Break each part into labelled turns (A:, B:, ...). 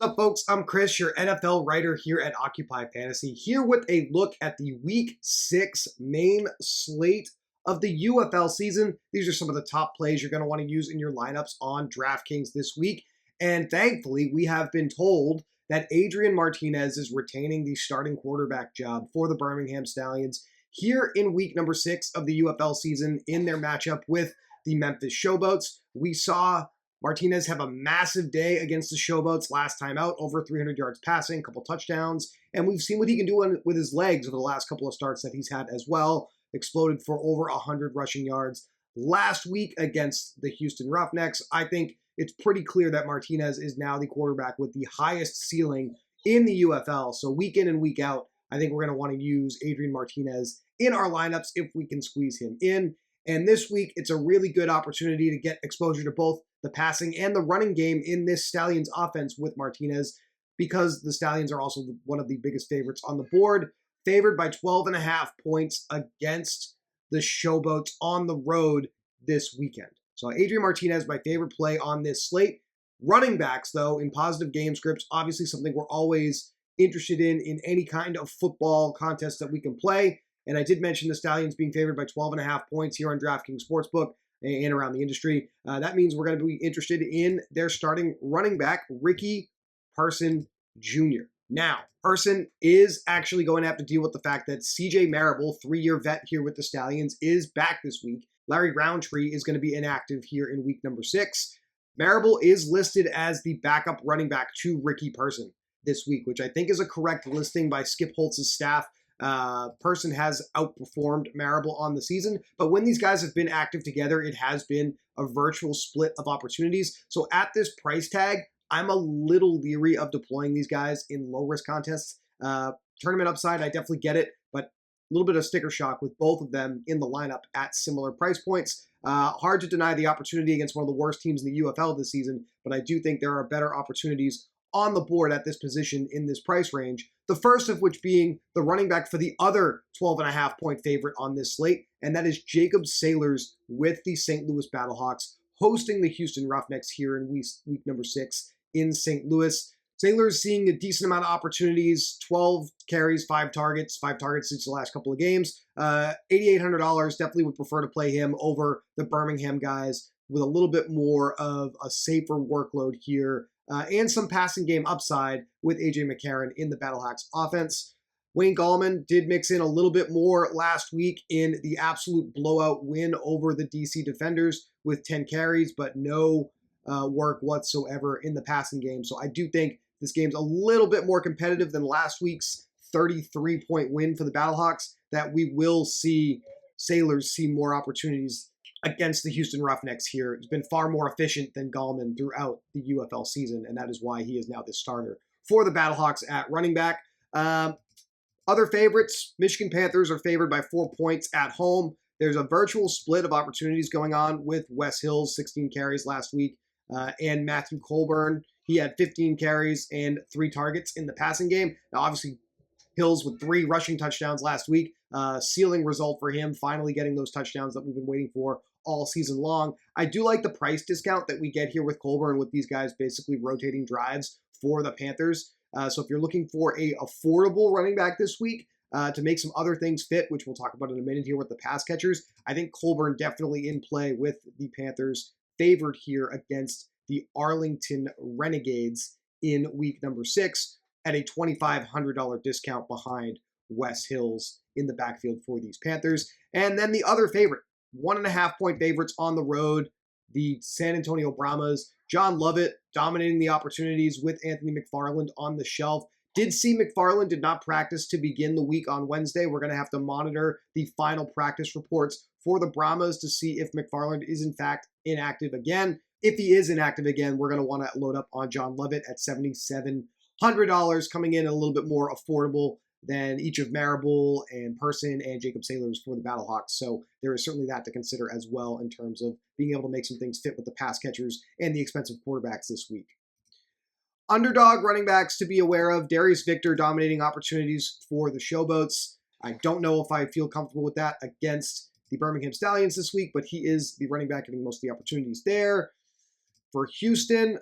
A: What's up, folks? I'm Chris, your NFL writer here at Occupy Fantasy, here with a look at the Week 6 main slate of the UFL season. These are some of the top plays you're going to want to use in your lineups on DraftKings this week. And thankfully, we have been told that Adrian Martinez is retaining the starting quarterback job for the Birmingham Stallions here in week number 6 of the UFL season in their matchup with the Memphis Showboats. We saw Martinez have a massive day against the Showboats last time out, over 300 yards passing, a couple touchdowns, and we've seen what he can do with his legs over the last couple of starts that he's had as well. Exploded for over 100 rushing yards last week against the Houston Roughnecks. I think it's pretty clear that Martinez is now the quarterback with the highest ceiling in the UFL. So week in and week out, I think we're going to want to use Adrian Martinez in our lineups if we can squeeze him in. And this week, it's a really good opportunity to get exposure to both the passing and the running game in this Stallions offense with Martinez, because the Stallions are also one of the biggest favorites on the board, favored by 12.5 points against the Showboats on the road this weekend. So Adrian Martinez, my favorite play on this slate. Running backs, though, in positive game scripts, obviously something we're always interested in any kind of football contest that we can play. And I did mention the Stallions being favored by 12.5 points here on DraftKings Sportsbook and around the industry. That means we're going to be interested in their starting running back, Heiki Chisum Jr. Now, Person is actually going to have to deal with the fact that CJ Marable, 3-year vet here with the Stallions, is back this week. Larry Roundtree is going to be inactive here in week number 6. Marable is listed as the backup running back to Heiki Chisum this week, which I think is a correct listing by Skip Holtz's staff. Person has outperformed Marable on the season, but when these guys have been active together, it has been a virtual split of opportunities. So at this price tag, I'm a little leery of deploying these guys in low-risk contests. Tournament upside, I definitely get it, but a little bit of sticker shock with both of them in the lineup at similar price points. Hard to deny the opportunity against one of the worst teams in the UFL this season, but I do think there are better opportunities on the board at this position in this price range. The first of which being the running back for the other 12.5 point favorite on this slate, and that is Jacob Sailors with the St. Louis Battlehawks hosting the Houston Roughnecks here in week number 6 in St. Louis. Sailors seeing a decent amount of opportunities, 12 carries, 5 targets since the last couple of games. $8,800, definitely would prefer to play him over the Birmingham guys with a little bit more of a safer workload here. And some passing game upside with A.J. McCarron in the Battlehawks offense. Wayne Gallman did mix in a little bit more last week in the absolute blowout win over the DC Defenders with 10 carries, but no work whatsoever in the passing game. So I do think this game's a little bit more competitive than last week's 33-point win for the Battlehawks, that we will see Sailors see more opportunities against the Houston Roughnecks here. He's been far more efficient than Gallman throughout the UFL season, and that is why he is now the starter for the Battlehawks at running back. Other favorites, Michigan Panthers are favored by 4 points at home. There's a virtual split of opportunities going on with Wes Hills, 16 carries last week, and Matthew Colburn. He had 15 carries and 3 targets in the passing game. Now, obviously, Hills with 3 rushing touchdowns last week. Ceiling result for him, finally getting those touchdowns that we've been waiting for all season long. I do like the price discount that we get here with Colburn, with these guys basically rotating drives for the Panthers. So if you're looking for a affordable running back this week to make some other things fit, which we'll talk about in a minute here with the pass catchers, I think Colburn definitely in play with the Panthers, favored here against the Arlington Renegades in week number 6 at a $2,500 discount behind Wes Hills in the backfield for these Panthers. And then the other favorite, 1.5 point favorites on the road, the San Antonio Brahmas. John Loveit dominating the opportunities with Anthony McFarland on the shelf. Did see McFarland did not practice to begin the week on Wednesday. We're going to have to monitor the final practice reports for the Brahmas to see if McFarland is in fact inactive again. If he is inactive again, we're going to want to load up on John Loveit at $7,700, coming in a little bit more affordable than each of Marable and Person and Jacob Sailors for the Battlehawks. So there is certainly that to consider as well in terms of being able to make some things fit with the pass catchers and the expensive quarterbacks this week. Underdog running backs to be aware of, Darius Victor dominating opportunities for the Showboats. I don't know if I feel comfortable with that against the Birmingham Stallions this week, but he is the running back getting most of the opportunities there. For Houston,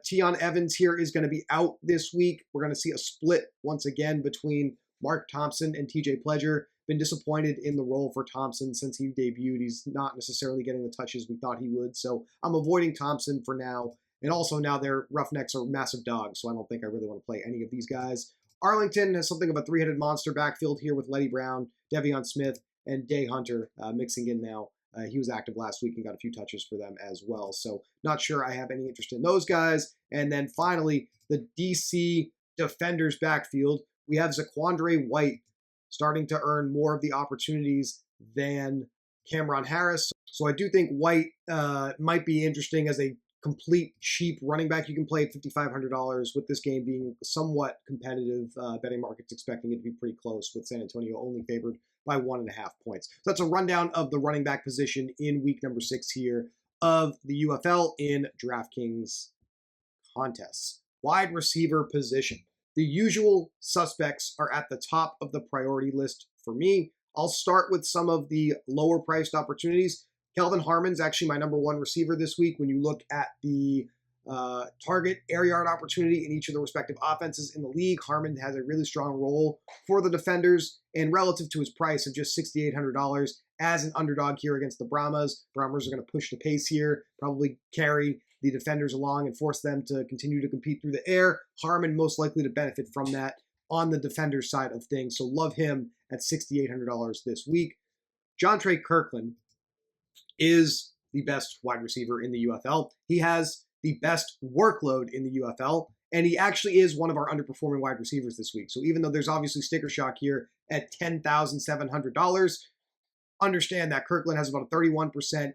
A: Tion Evans here is going to be out this week. We're going to see a split once again between Mark Thompson and TJ Pledger. Been disappointed in the role for Thompson since he debuted. He's not necessarily getting the touches we thought he would, so I'm avoiding Thompson for now. And also now their Roughnecks are massive dogs, so I don't think I really want to play any of these guys. Arlington has something of a three-headed monster backfield here with Letty Brown, Devion Smith, and Day Hunter mixing in now. He was active last week and got a few touches for them as well. So not sure I have any interest in those guys. And then finally, the DC defenders backfield. We have Zaquandre White starting to earn more of the opportunities than Cameron Harris. So I do think White might be interesting as a complete cheap running back you can play at $5,500 with this game being somewhat competitive. Betting markets expecting it to be pretty close with San Antonio only favored by 1.5 points. So that's a rundown of the running back position in week number 6 here of the UFL in DraftKings contests. Wide receiver position. The usual suspects are at the top of the priority list for me. I'll start with some of the lower priced opportunities. Kelvin Harmon's actually my number 1 receiver this week. When you look at the target air yard opportunity in each of the respective offenses in the league, Harmon has a really strong role for the defenders, and relative to his price of just $6,800 as an underdog here against the Brahmas. Brahmas are going to push the pace here, probably carry the defenders along and force them to continue to compete through the air. Harmon most likely to benefit from that on the defender side of things, so love him at $6,800 this week. Jontre Kirkland is the best wide receiver in the UFL. He has the best workload in the UFL, and he actually is one of our underperforming wide receivers this week. So even though there's obviously sticker shock here at $10,700, understand that Kirkland has about a 31%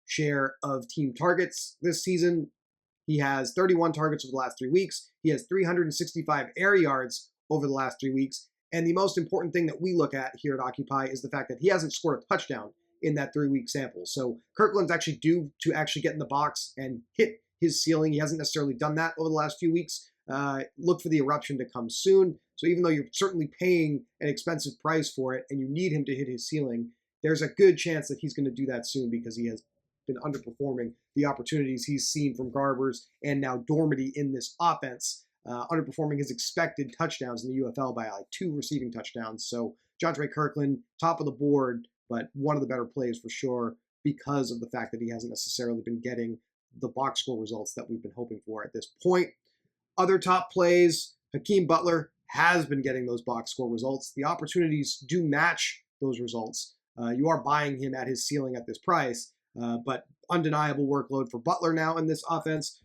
A: share of team targets this season. He has 31 targets over the last 3 weeks. He has 365 air yards over the last 3 weeks. And the most important thing that we look at here at Occupy is the fact that he hasn't scored a touchdown in that 3-week sample. So Kirkland's actually due to actually get in the box and hit his ceiling. He hasn't necessarily done that over the last few weeks. Look for the eruption to come soon. So even though you're certainly paying an expensive price for it and you need him to hit his ceiling, there's a good chance that he's going to do that soon because he has been underperforming the opportunities he's seen from Garbers and now Dormady in this offense, underperforming his expected touchdowns in the UFL by like 2 receiving touchdowns. So Jontre Kirkland, top of the board, but one of the better plays for sure because of the fact that he hasn't necessarily been getting the box score results that we've been hoping for at this point. Other top plays, Hakeem Butler has been getting those box score results. The opportunities do match those results. You are buying him at his ceiling at this price, but undeniable workload for Butler now in this offense.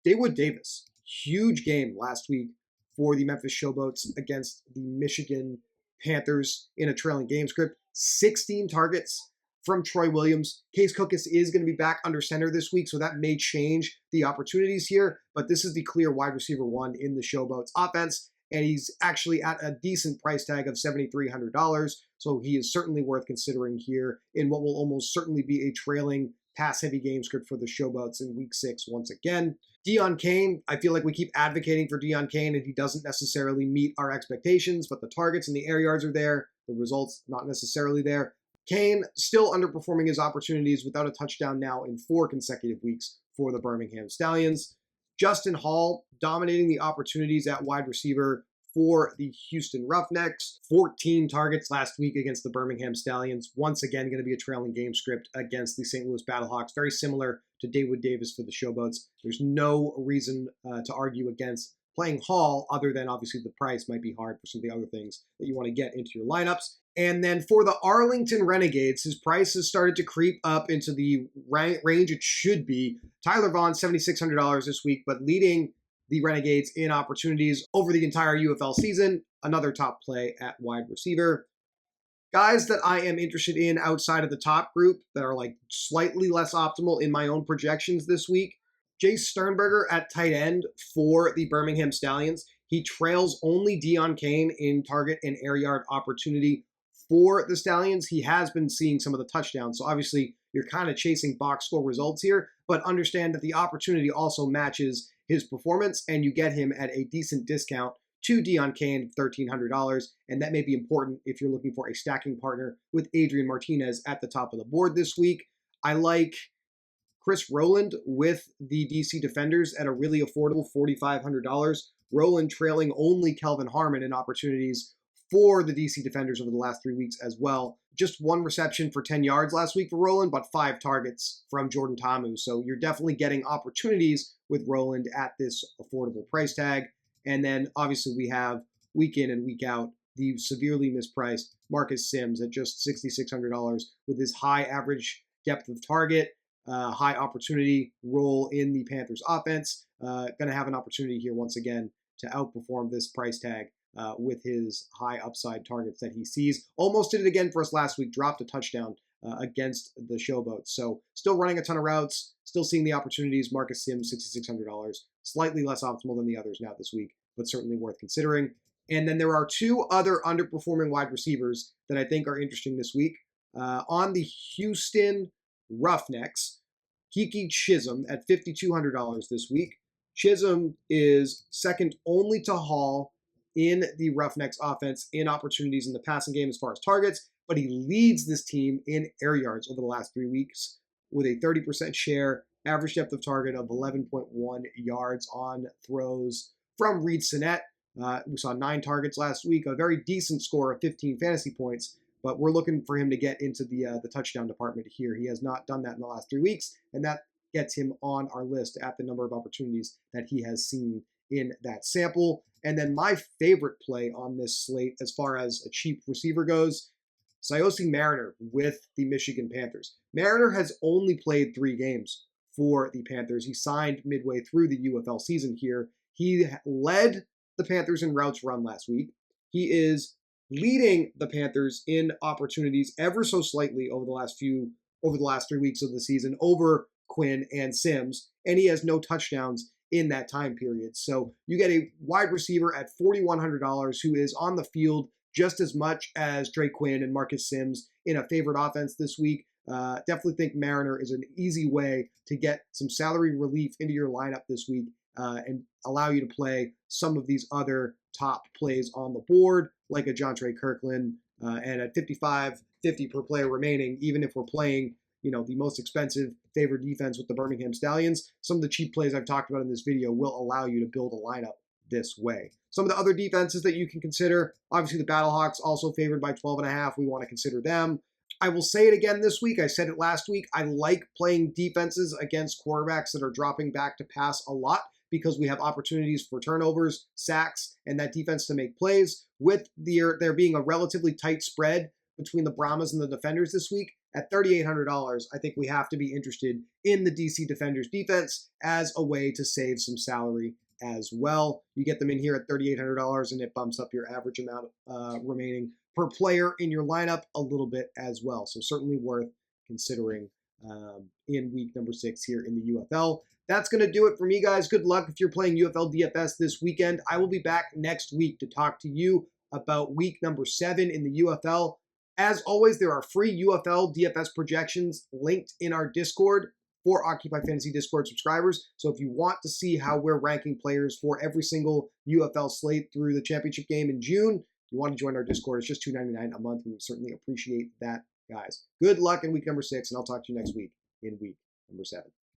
A: Dawood Davis, huge game last week for the Memphis Showboats against the Michigan Panthers in a trailing game script. 16 targets from Troy Williams. Case Cookus is going to be back under center this week, so that may change the opportunities here, but this is the clear wide receiver 1 in the Showboats offense, and he's actually at a decent price tag of $7,300, so he is certainly worth considering here in what will almost certainly be a trailing pass-heavy game script for the Showboats in week 6 once again. Deon Cain, I feel like we keep advocating for Deon Cain, and he doesn't necessarily meet our expectations, but the targets and the air yards are there, the results not necessarily there. Cain still underperforming his opportunities without a touchdown now in 4 consecutive weeks for the Birmingham Stallions. Justin Hall dominating the opportunities at wide receiver for the Houston Roughnecks. 14 targets last week against the Birmingham Stallions. Once again, going to be a trailing game script against the St. Louis Battlehawks. Very similar to Dawood Davis for the Showboats. There's no reason to argue against playing Hall other than obviously the price might be hard for some of the other things that you want to get into your lineups. And then for the Arlington Renegades, his price has started to creep up into the range it should be. Tyler Vaughn, $7,600 this week, but leading the Renegades in opportunities over the entire UFL season. Another top play at wide receiver. Guys that I am interested in outside of the top group that are like slightly less optimal in my own projections this week. Jace Sternberger at tight end for the Birmingham Stallions. He trails only Deon Cain in target and air yard opportunity for the Stallions. He has been seeing some of the touchdowns, so obviously you're kind of chasing box score results here, but understand that the opportunity also matches his performance, and you get him at a decent discount to Deon Cain, $1,300, and that may be important if you're looking for a stacking partner with Adrian Martinez at the top of the board this week. I like Chris Roland with the DC Defenders at a really affordable $4,500. Roland trailing only Kelvin Harmon in opportunities for the DC Defenders over the last 3 weeks as well. Just one reception for 10 yards last week for Roland, but 5 targets from Jordan Ta'amu. So you're definitely getting opportunities with Roland at this affordable price tag. And then obviously we have week in and week out the severely mispriced Marcus Sims at just $6,600 with his high average depth of target, high opportunity role in the Panthers offense. Going to have an opportunity here once again to outperform this price tag with his high upside targets that he sees. Almost did it again for us last week, dropped a touchdown against the Showboats. So still running a ton of routes, still seeing the opportunities. Marcus Sims, $6,600, slightly less optimal than the others now this week, but certainly worth considering. And then there are 2 other underperforming wide receivers that I think are interesting this week. On the Houston Roughnecks, Heiki Chisum at $5,200 this week. Chisum is second only to Hall in the Roughnecks offense in opportunities in the passing game as far as targets, but he leads this team in air yards over the last 3 weeks with a 30% share, average depth of target of 11.1 yards on throws from Reed Sinnett. We saw 9 targets last week, a very decent score of 15 fantasy points, but we're looking for him to get into the touchdown department here. He has not done that in the last 3 weeks, and that gets him on our list at the number of opportunities that he has seen in that sample. And then my favorite play on this slate as far as a cheap receiver goes, Siosi Mariner with the Michigan Panthers. Mariner has only played 3 games for the Panthers. He signed midway through the UFL season here. He led the Panthers in routes run last week. He is leading the Panthers in opportunities ever so slightly over the last 3 weeks of the season over Quinn and Sims, and he has no touchdowns in that time period. So you get a wide receiver at $4,100 who is on the field just as much as Drake Quinn and Marcus Sims in a favorite offense this week. Definitely think Mariner is an easy way to get some salary relief into your lineup this week and allow you to play some of these other top plays on the board, like a Jontre Kirkland, and at $55.50 per player remaining, even if we're playing the most expensive favored defense with the Birmingham Stallions, some of the cheap plays I've talked about in this video will allow you to build a lineup this way. Some of the other defenses that you can consider, obviously the Battlehawks also favored by 12.5. We want to consider them. I will say it again this week. I said it last week. I like playing defenses against quarterbacks that are dropping back to pass a lot because we have opportunities for turnovers, sacks, and that defense to make plays. With there being a relatively tight spread between the Brahmas and the Defenders this week, at $3,800, I think we have to be interested in the DC Defenders defense as a way to save some salary as well. You get them in here at $3,800, and it bumps up your average amount remaining per player in your lineup a little bit as well. So certainly worth considering in week number 6 here in the UFL. That's going to do it for me, guys. Good luck if you're playing UFL DFS this weekend. I will be back next week to talk to you about week number 7 in the UFL. As always, there are free UFL DFS projections linked in our Discord for Occupy Fantasy Discord subscribers. So if you want to see how we're ranking players for every single UFL slate through the championship game in June, you want to join our Discord. It's just $2.99 a month. We would certainly appreciate that, guys. Good luck in week number 6, and I'll talk to you next week in week number 7.